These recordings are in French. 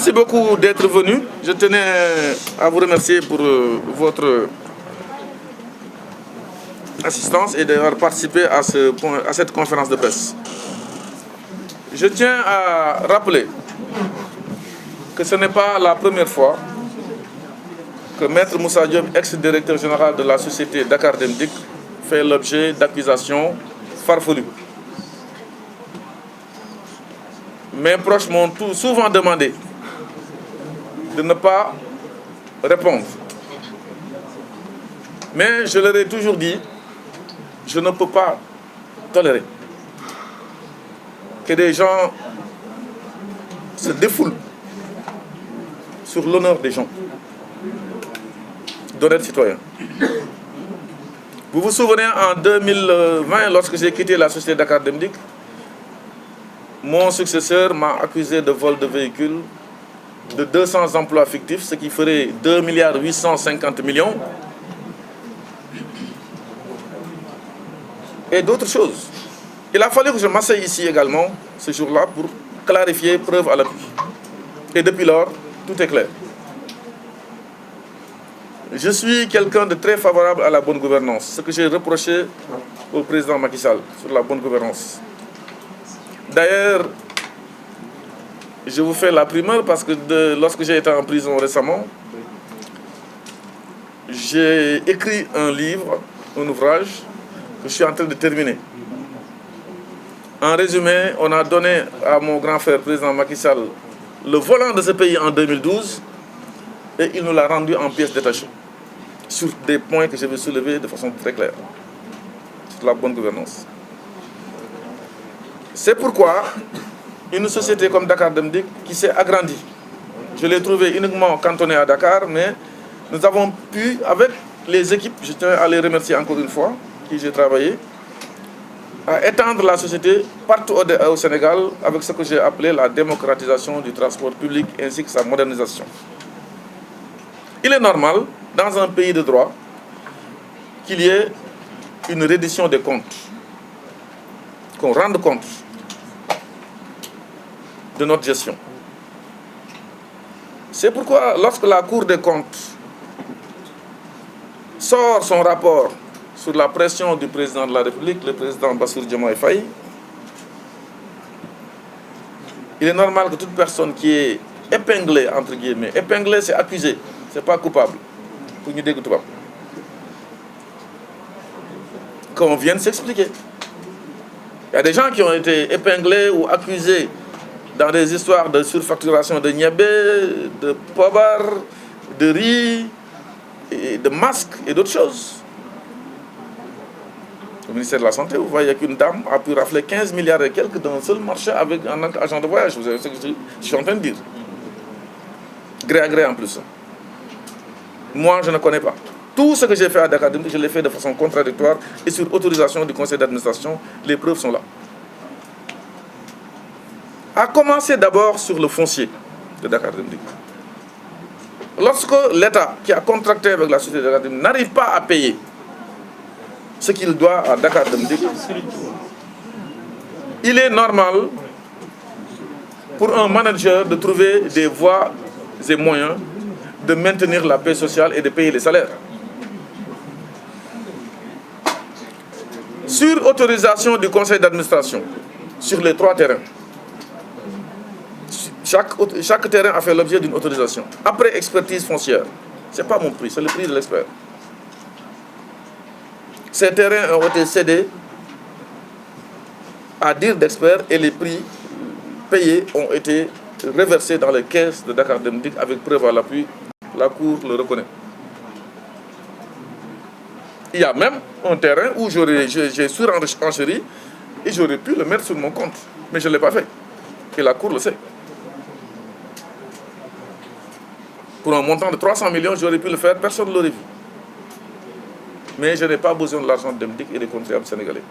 Merci beaucoup d'être venu. Je tenais à vous remercier pour votre assistance et d'avoir participé à cette conférence de presse. Je tiens à rappeler que ce n'est pas la première fois que Maître Moussa Diop, ex-directeur général de la société Dakar Dem Dikk, fait l'objet d'accusations farfelues. Mes proches m'ont souvent demandé de ne pas répondre. Mais je leur ai toujours dit, je ne peux pas tolérer que des gens se défoulent sur l'honneur des gens, d'honnêtes citoyens. Vous vous souvenez, en 2020, lorsque j'ai quitté la société Dakar Dem Dikk, mon successeur m'a accusé de vol de véhicules, de 200 emplois fictifs, ce qui ferait 2,850 milliards, et d'autres choses. Il a fallu que je m'asseye ici également, ce jour-là, pour clarifier, preuve à l'appui. Et depuis lors, tout est clair. Je suis quelqu'un de très favorable à la bonne gouvernance, ce que j'ai reproché au président Macky Sall sur la bonne gouvernance. D'ailleurs, je vous fais la primeur parce que lorsque j'ai été en prison récemment, j'ai écrit un livre, un ouvrage que je suis en train de terminer. En résumé, on a donné à mon grand frère, président Macky Sall, le volant de ce pays en 2012 et il nous l'a rendu en pièces détachées sur des points que je vais soulever de façon très claire sur la bonne gouvernance. C'est pourquoi une société comme Dakar Dem Dikk qui s'est agrandie, je l'ai trouvé uniquement cantonné à Dakar, mais nous avons pu, avec les équipes, je tiens à les remercier encore une fois, qui j'ai travaillé, à étendre la société partout au Sénégal avec ce que j'ai appelé la démocratisation du transport public ainsi que sa modernisation. Il est normal, dans un pays de droit, qu'il y ait une reddition des comptes, qu'on rende compte de notre gestion. C'est pourquoi, lorsque la Cour des comptes sort son rapport sur la pression du président de la République, le président Bassirou Diomaye Faye, il est normal que toute personne qui est épinglée, entre guillemets, épinglée c'est accusé, c'est pas coupable, pour ñu dégg tubaab, qu'on vienne s'expliquer. Il y a des gens qui ont été épinglés ou accusés dans des histoires de surfacturation de niébé, de pobar, de riz, et de masques et d'autres choses. Au ministère de la Santé, vous voyez qu'une dame a pu rafler 15 milliards et quelques d'un seul marché avec un agent de voyage. Vous savez ce que je suis en train de dire. Gré à gré en plus. Moi, je ne connais pas. Tout ce que j'ai fait à Dakar Dem Dikk, je l'ai fait de façon contradictoire et sur autorisation du conseil d'administration. Les preuves sont là. À commencer d'abord sur le foncier de Dakar Dem Dikk. Lorsque l'État qui a contracté avec la société de Dakar Dem Dikk n'arrive pas à payer ce qu'il doit à Dakar Dem Dikk, il est normal pour un manager de trouver des voies et moyens de maintenir la paix sociale et de payer les salaires. Sur autorisation du conseil d'administration, sur les 3 terrains, chaque terrain a fait l'objet d'une autorisation. Après expertise foncière, ce n'est pas mon prix, c'est le prix de l'expert. Ces terrains ont été cédés à dire d'experts et les prix payés ont été reversés dans les caisses de Dakar Dem Dikk avec preuve à l'appui. La Cour le reconnaît. Il y a même un terrain où j'ai surenchéri et j'aurais pu le mettre sur mon compte. Mais je ne l'ai pas fait. Et la Cour le sait. Pour un montant de 300 millions, j'aurais pu le faire, personne ne l'aurait vu. Mais je n'ai pas besoin de l'argent de Dem Dikk et des contribuables sénégalais.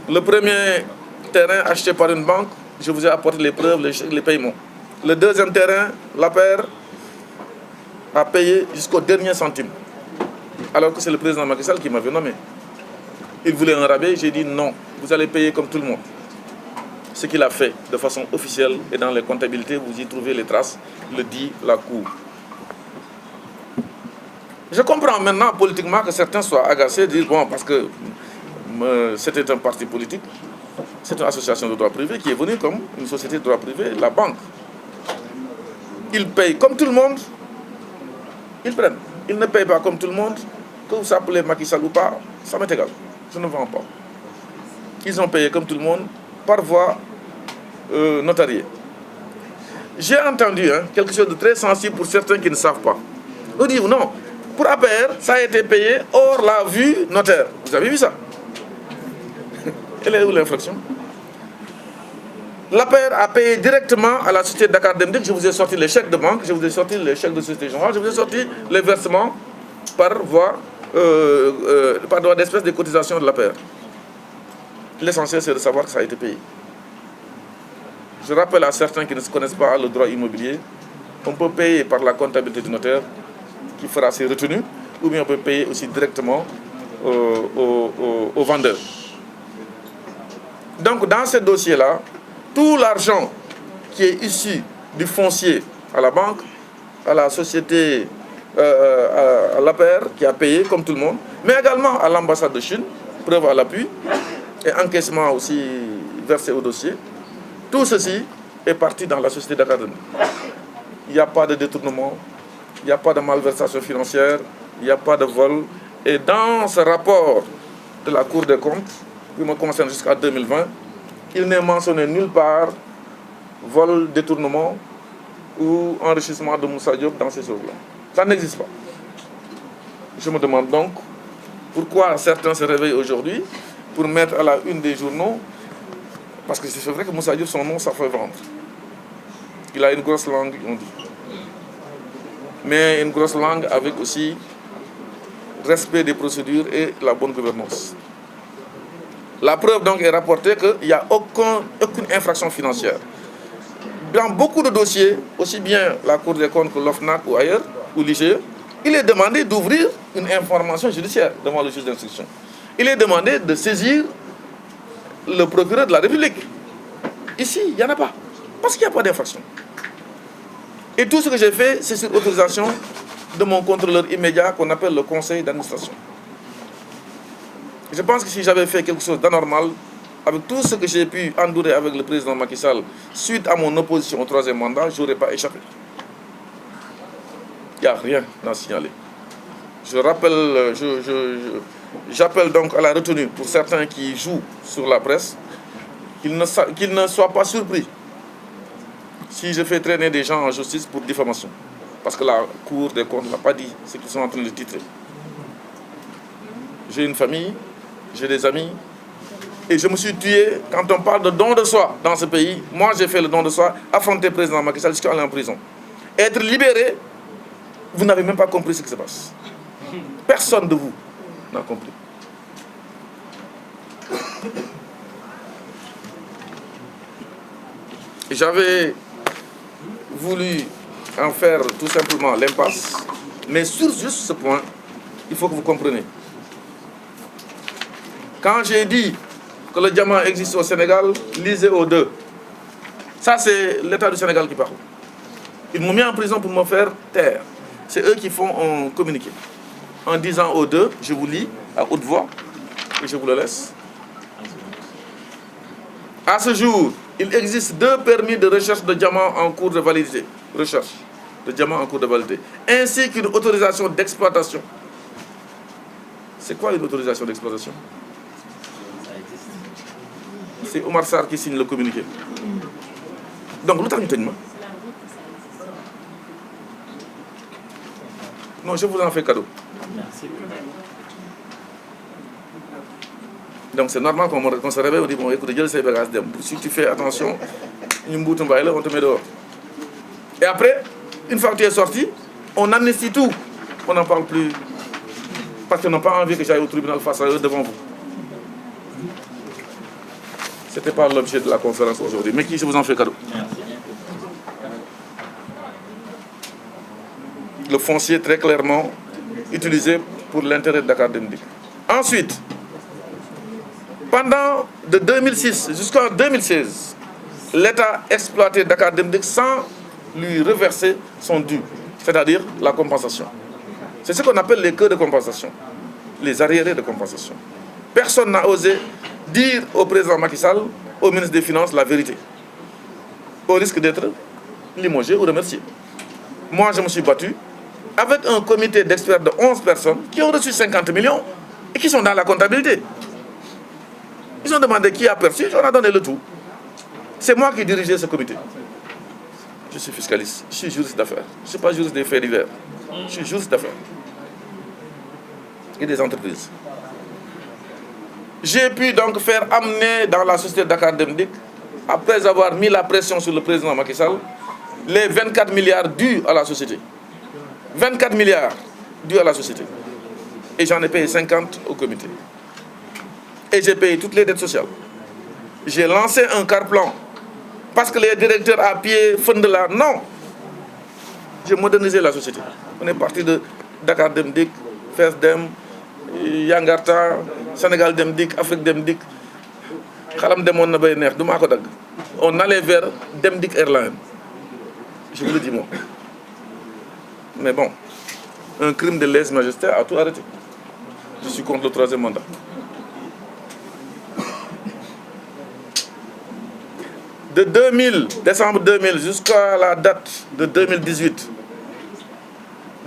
Le premier terrain acheté par une banque, je vous ai apporté les preuves, les paiements. Le deuxième terrain, l'APR a payé jusqu'au dernier centime. Alors que c'est le président Macky Sall qui m'avait nommé. Il voulait un rabais, j'ai dit non, vous allez payer comme tout le monde. ce qu'il a fait de façon officielle et dans les comptabilités, vous y trouvez les traces, le dit la Cour. Je comprends maintenant politiquement que certains soient agacés, dire bon, parce que c'était un parti politique, c'est une association de droit privé qui est venue comme une société de droit privé, la banque. Ils payent comme tout le monde, ils prennent. Ils ne payent pas comme tout le monde, que vous s'appelez Macky Sall ou pas, ça m'est égal, je ne vends pas. Ils ont payé comme tout le monde par voie notariée. J'ai entendu quelque chose de très sensible pour certains qui ne savent pas. Ils disent non, pour APR, ça a été payé hors la vue notaire. Vous avez vu ça? Elle est où l'infraction? L'APR a payé directement à la société Dakar Dem Dikk. Je vous ai sorti les chèques de banque, je vous ai sorti les chèques de société générale, je vous ai sorti les versements par voie d'espèce des cotisations de l'APR. L'essentiel, c'est de savoir que ça a été payé. Je rappelle à certains qui ne connaissent pas le droit immobilier, on peut payer par la comptabilité du notaire qui fera ses retenues, ou bien on peut payer aussi directement au vendeur. Donc dans ce dossier-là, tout l'argent qui est issu du foncier à la banque, à la société, à l'APR qui a payé comme tout le monde, mais également à l'ambassade de Chine, preuve à l'appui, et encaissement aussi versé au dossier, tout ceci est parti dans la société Dakar Dem Dikk. Il n'y a pas de détournement, il n'y a pas de malversation financière, il n'y a pas de vol. Et dans ce rapport de la Cour des comptes, qui me concerne jusqu'à 2020, il n'est mentionné nulle part vol, détournement ou enrichissement de Moussa Diop dans ces choses-là. Ça n'existe pas. Je me demande donc pourquoi certains se réveillent aujourd'hui pour mettre à la une des journaux, parce que c'est vrai que Moussa Diop, son nom, ça fait vendre. Il a une grosse langue, on dit. Mais une grosse langue avec aussi respect des procédures et la bonne gouvernance. La preuve donc est rapportée qu'il n'y a aucune infraction financière. Dans beaucoup de dossiers, aussi bien la Cour des comptes que l'OFNAC ou ailleurs, ou l'IGE, il est demandé d'ouvrir une information judiciaire devant le juge d'instruction. Il est demandé de saisir le procureur de la République. Ici, il n'y en a pas, parce qu'il n'y a pas d'infraction. Et tout ce que j'ai fait, c'est sur autorisation de mon contrôleur immédiat qu'on appelle le conseil d'administration. Je pense que si j'avais fait quelque chose d'anormal, avec tout ce que j'ai pu endurer avec le président Macky Sall, suite à mon opposition au troisième mandat, je n'aurais pas échappé. Il n'y a rien à signaler. Je rappelle, j'appelle donc à la retenue pour certains qui jouent sur la presse, qu'ils ne soient pas surpris si je fais traîner des gens en justice pour diffamation. Parce que la Cour des comptes n'a pas dit ce qu'ils sont en train de titrer. J'ai une famille, j'ai des amis, et je me suis tué quand on parle de don de soi dans ce pays. Moi, j'ai fait le don de soi, affronter le président Macky Sall jusqu'à aller en prison. Être libéré, vous n'avez même pas compris ce qui se passe. Personne de vous n'a compris. J'avais voulu en faire tout simplement l'impasse, mais sur juste ce point, il faut que vous compreniez. Quand j'ai dit que le diamant existe au Sénégal, lisez aux deux. Ça, c'est l'État du Sénégal qui parle. Ils m'ont mis en prison pour me faire taire. C'est eux qui font un communiqué. En disant aux deux, je vous lis à haute voix et je vous le laisse. À ce jour, il existe 2 permis de recherche de diamants en cours de validité. Recherche de diamants en cours de validité. Ainsi qu'une autorisation d'exploitation. C'est quoi une autorisation d'exploitation? C'est Omar Sarr qui signe le communiqué. Donc, l'autre temps, non, je vous en fais cadeau. Donc, c'est normal qu'on se réveille, on dit, bon, écoute, Dieu sait, si tu fais attention, on te met dehors. Et après, une fois que tu es sorti, on amnistie tout. On n'en parle plus. Parce qu'ils n'ont pas envie que j'aille au tribunal face à eux devant vous. Ce n'était pas l'objet de la conférence aujourd'hui. Mais qui je vous en fais cadeau? Le foncier très clairement utilisé pour l'intérêt de Dakar Dem Dikk. Ensuite, pendant de 2006 jusqu'en 2016, l'État exploitait Dakar Dem Dikk sans lui reverser son dû, c'est-à-dire la compensation. C'est ce qu'on appelle les queues de compensation, les arriérés de compensation. Personne n'a osé dire au président Macky Sall, au ministre des Finances, la vérité, au risque d'être limogé ou remercié. Moi, je me suis battu avec un comité d'experts de 11 personnes qui ont reçu 50 millions et qui sont dans la comptabilité. Ils ont demandé qui a perçu, on a donné le tout. C'est moi qui dirigeais ce comité. Je suis fiscaliste, je suis juriste d'affaires. Je ne suis pas juriste des faits divers. Je suis juriste d'affaires et des entreprises. J'ai pu donc faire amener dans la société Dakar Dem Dikk, après avoir mis la pression sur le président Macky Sall, les 24 milliards dus à la société. 24 milliards dus à la société. Et j'en ai payé 50 au comité. Et j'ai payé toutes les dettes sociales. J'ai lancé un car-plan. Parce que les directeurs à pied font de là. Non. J'ai modernisé la société. On est parti de Dakar Dem Dikk, FESDEM, Yangarta, Sénégal Dem Dikk, Afrique Dem Dikk. On allait vers Dem Dikk Airlines. Je vous le dis moi. Mais bon, un crime de lèse-majesté a tout arrêté. Je suis contre le troisième mandat. De décembre 2000 jusqu'à la date de 2018,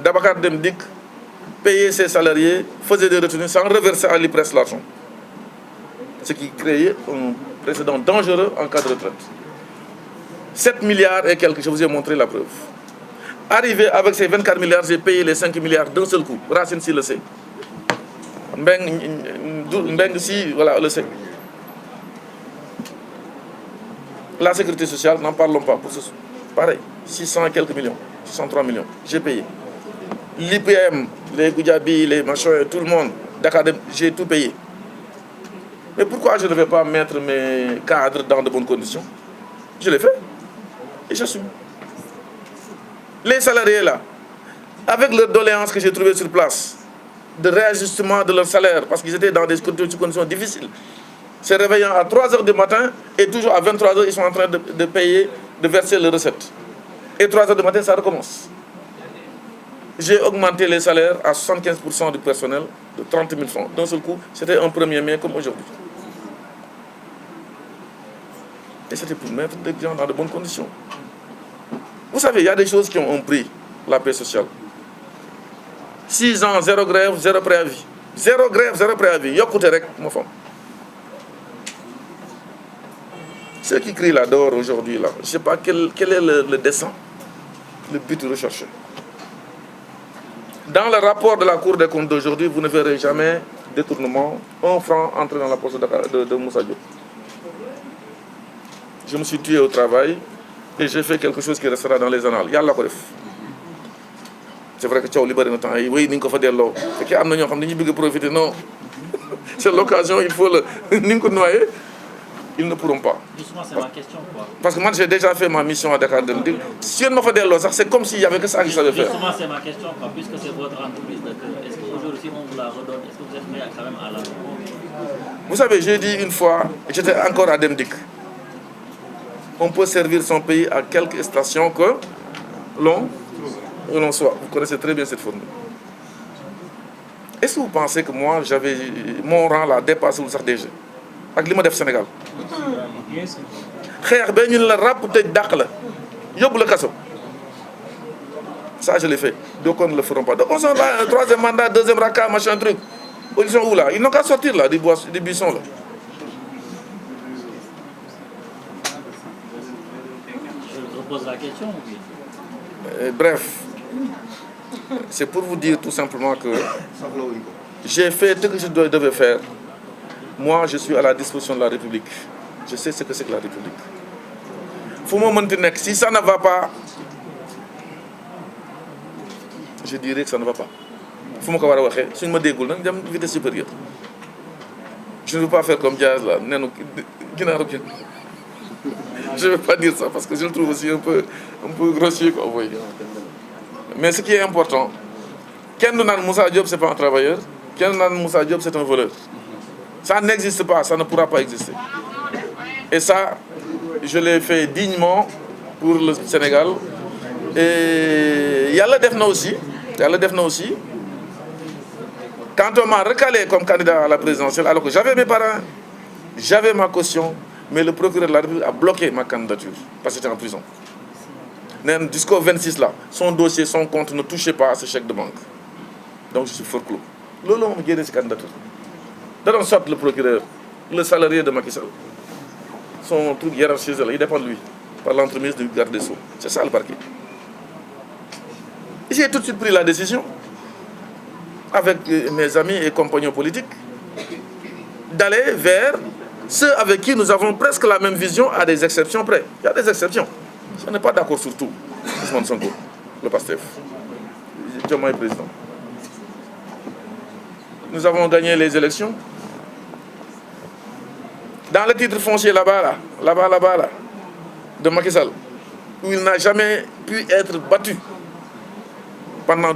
Dakar Dem Dikk payait ses salariés, faisait des retenues sans reverser à l'IPRES l'argent. Ce qui créait un précédent dangereux en cas de retraite. 7 milliards et quelques, je vous ai montré la preuve. Arrivé avec ces 24 milliards, j'ai payé les 5 milliards d'un seul coup. Racine si le sait. Mbeng si, voilà, le sait. La sécurité sociale, n'en parlons pas. Pour ce, pareil, 600 et quelques millions, 603 millions, j'ai payé. L'IPM, les Goudjabi, les machins, tout le monde, Dakar, j'ai tout payé. Mais pourquoi je ne vais pas mettre mes cadres dans de bonnes conditions? Je l'ai fait et j'assume. Les salariés là, avec leurs doléances que j'ai trouvées sur place, de réajustement de leur salaire, parce qu'ils étaient dans des conditions difficiles, se réveillant à 3 h du matin et toujours à 23 h, ils sont en train de payer, de verser les recettes. Et 3 h du matin, ça recommence. J'ai augmenté les salaires à 75% du personnel de 30 000 francs. D'un seul coup, c'était un 1er mai comme aujourd'hui. Et c'était pour mettre des gens dans de bonnes conditions. Vous savez, il y a des choses qui ont un prix, la paix sociale. 6 ans, 0 grève, 0 préavis. 0 grève, 0 préavis. Yokoute rek, ma femme. Ceux qui crient là dehors aujourd'hui, là, je ne sais pas quel est le dessein, le but recherché. Dans le rapport de la Cour des comptes d'aujourd'hui, vous ne verrez jamais détournement, 1 franc entré dans la poche de Moussa Diop. Je me suis tué au travail et j'ai fait quelque chose qui restera dans les annales. Yalla ko def. C'est vrai que tu as libéré notre temps. Oui, nous avons fait des lois. C'est qu'il y a des gens qui veulent profiter. Non. C'est l'occasion, il faut le noyer. Ils ne pourront pas. Justement, c'est ma question, quoi. Parce que moi, j'ai déjà fait ma mission à Dakar Dem Dikk. Si on me fait des lois, c'est comme s'il n'y avait que ça qu'il savait faire. Justement, c'est ma question, quoi. Puisque c'est votre entreprise de cœur, est-ce qu'aujourd'hui, si on vous la redonne, est-ce que vous êtes prêt quand même à la redonner? Vous savez, j'ai dit une fois, j'étais encore à Dem Dikk, on peut servir son pays à quelques stations que l'on soit. Vous connaissez très bien cette formule. Est-ce que vous pensez que moi, j'avais mon rang là dépassé le SARDG avec li ma def Sénégal? Xeex ba ñu la ràpp tëj dàq la yóbbu la kaso. Ça, je l'ai fait. Donc, on ne le feront pas. Donc, on s'en va, un 3e mandat, 2e raka, machin truc. Ils sont où là? Ils n'ont qu'à sortir là, des buissons là. Je repose la question ou bien? Bref, c'est pour vous dire tout simplement que j'ai fait ce que je devais faire. Moi, je suis à la disposition de la République. Je sais ce que c'est que la République. Si ça ne va pas, je dirais que ça ne va pas. Si je me dégoule, je vais vitesse supérieure. Je ne veux pas faire comme Diaz là. Je ne veux pas dire ça parce que je le trouve aussi un peu grossier. Quoi, oui. Mais ce qui est important, Kendonan Moussa Diop, ce n'est pas un travailleur. Kendonan Moussa Diop, c'est un voleur. Ça n'existe pas, ça ne pourra pas exister. Et ça, je l'ai fait dignement pour le Sénégal. Et Yalla Defna aussi, quand on m'a recalé comme candidat à la présidentielle, alors que j'avais mes parents, j'avais ma caution, mais le procureur de la République a bloqué ma candidature parce que j'étais en prison. Jusqu'au 26 là, son dossier, son compte ne touchait pas à ce chèque de banque. Donc je suis forclos. Lolo m'a guéri cette candidature. Dans sorte le procureur, le salarié de Macky Sall, son truc hiérarchique, il dépend de lui, par l'entremise du garde des Sceaux. C'est ça le parquet. J'ai tout de suite pris la décision, avec mes amis et compagnons politiques, d'aller vers ceux avec qui nous avons presque la même vision, à des exceptions près. Il y a des exceptions. Je n'ai pas d'accord sur tout. Ousmane Sonko, le PASTEF, Diomaye président. Nous avons gagné les élections. Dans le titre foncier là-bas, de Macky Sall, où il n'a jamais pu être battu pendant